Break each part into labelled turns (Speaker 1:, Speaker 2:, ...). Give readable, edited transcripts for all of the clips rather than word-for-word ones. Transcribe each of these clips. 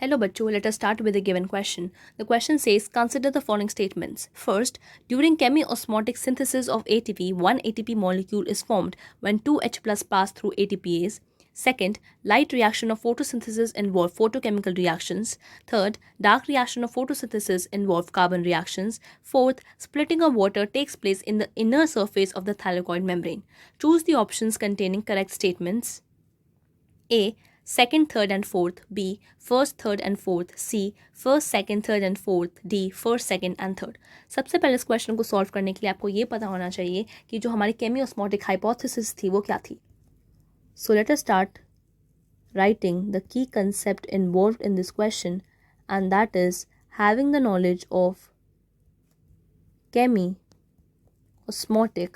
Speaker 1: Hello bachcho, let us start with the given question. The question says, consider the following statements. First, during chemiosmotic synthesis of ATP, one ATP molecule is formed when 2H plus pass through ATPase. Second, light reaction of photosynthesis involve photochemical reactions. Third, dark reaction of photosynthesis involve carbon reactions. Fourth, splitting of water takes place in the inner surface of the thylakoid membrane. Choose the options containing correct statements. A. Second, third and fourth. B. First, third and fourth. C. First, second, third and fourth. D. First, second and third. सबसे पहले इस question को solve करने के लिए आपको ये पता होना चाहिए कि जो हमारी केमियोस्मोटिक हाइपोथेसिस थी वो क्या थी. So let us start writing the key concept involved in this question, and that is having the knowledge of chemiosmotic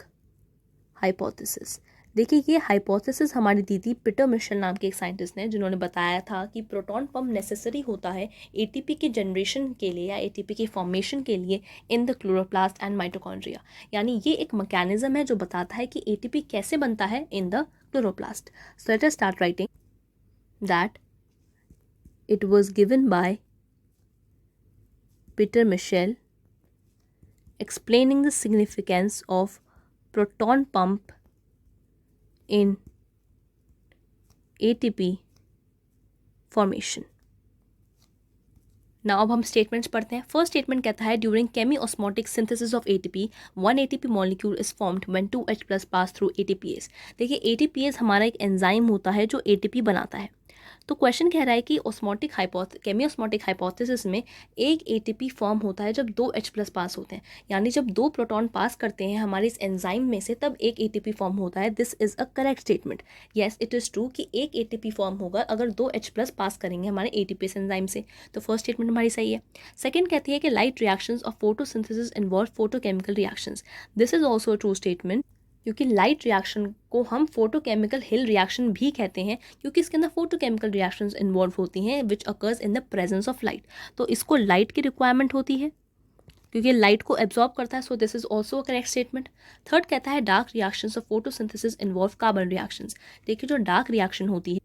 Speaker 1: hypothesis. देखिए ये हाइपोथेसिस हमारी दी थी पीटर मिशेल नाम के एक साइंटिस्ट ने, जिन्होंने बताया था कि प्रोटॉन पंप नेसेसरी होता है एटीपी के जनरेशन के लिए या एटीपी के फॉर्मेशन के लिए इन द क्लोरोप्लास्ट एंड माइटोकॉन्ड्रिया. यानी ये एक मैकेनिज्म है जो बताता है कि एटीपी कैसे बनता है in the chloroplast. So let us start writing that it was given by Peter Mitchell explaining the significance of proton pump in ATP formation. Now अब हम स्टेटमेंट्स पढ़ते हैं. फर्स्ट स्टेटमेंट कहता है during chemiosmotic synthesis of ATP one ATP molecule is formed when 2H plus pass through ATPase. देखिए ATPase हमारा एक enzyme होता है जो एटीपी बनाता है. तो क्वेश्चन कह रहा है कि केमियोस्मोटिक हाइपोथेसिस में एक एटीपी फॉर्म होता है जब 2H प्लस पास होते हैं. यानी जब दो प्रोटॉन पास करते हैं हमारे इस एंजाइम में से तब एक एटीपी फॉर्म होता है. This is a correct statement. Yes it is true कि एक एटीपी फॉर्म होगा अगर 2H प्लस पास करेंगे हमारे एटीपीएस एंजाइम से. तो फर्स्ट स्टेटमेंट हमारी सही है. सेकेंड कहती है कि light reactions of photosynthesis involve photochemical reactions. This is also a true statement, क्योंकि लाइट रिएक्शन को हम फोटोकेमिकल हिल रिएक्शन भी कहते हैं क्योंकि इसके अंदर फोटोकेमिकल रिएक्शंस इन्वॉल्व होती हैं which occurs in the presence of light. तो इसको लाइट की रिक्वायरमेंट होती है क्योंकि लाइट को एब्जॉर्ब करता है. So this is also a correct statement. Third कहता है dark reactions of photosynthesis involve carbon reactions. देखिए जो डार्क रिएक्शन होती है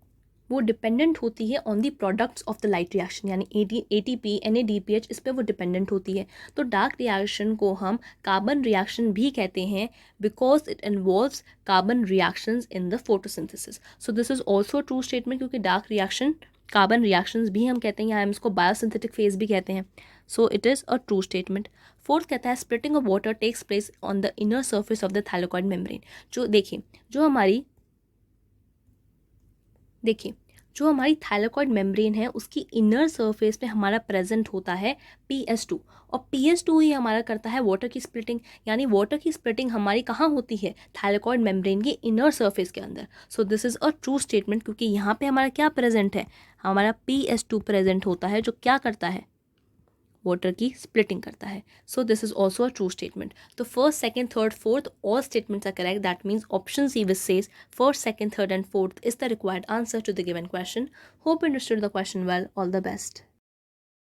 Speaker 1: वो डिपेंडेंट होती है on the products of the light reaction. यानी ATP NADPH इस पर वो डिपेंडेंट होती है. तो डार्क रिएक्शन को हम कार्बन रिएक्शन भी कहते हैं because it involves carbon reactions in the photosynthesis. So this is also true statement क्योंकि डार्क रिएक्शन कार्बन रिएक्शंस भी हम कहते हैं या हम इसको बायोसिंथेटिक फेज भी कहते हैं. So it is a true statement. Fourth कहता है splitting of water takes place on the inner surface of the thylakoid membrane. जो देखिए जो हमारी थैलाकोइड मेम्ब्रेन है उसकी इनर सरफेस पे हमारा प्रेजेंट होता है PS2 और PS2 ही हमारा करता है वाटर की स्प्लिटिंग. यानी वाटर की स्प्लिटिंग हमारी कहाँ होती है थैलाकोइड मेम्ब्रेन की इनर सरफेस के अंदर. So this is a true statement क्योंकि यहाँ पे हमारा क्या प्रेजेंट है, हमारा PS2 प्रेजेंट होता है जो क्या करता है वाटर की स्प्लिटिंग करता है. So this is also a true statement. तो first second third fourth all statements are correct. That means option C which says first second third and fourth is the required answer to the given question. Hope you understood the question well. All the best.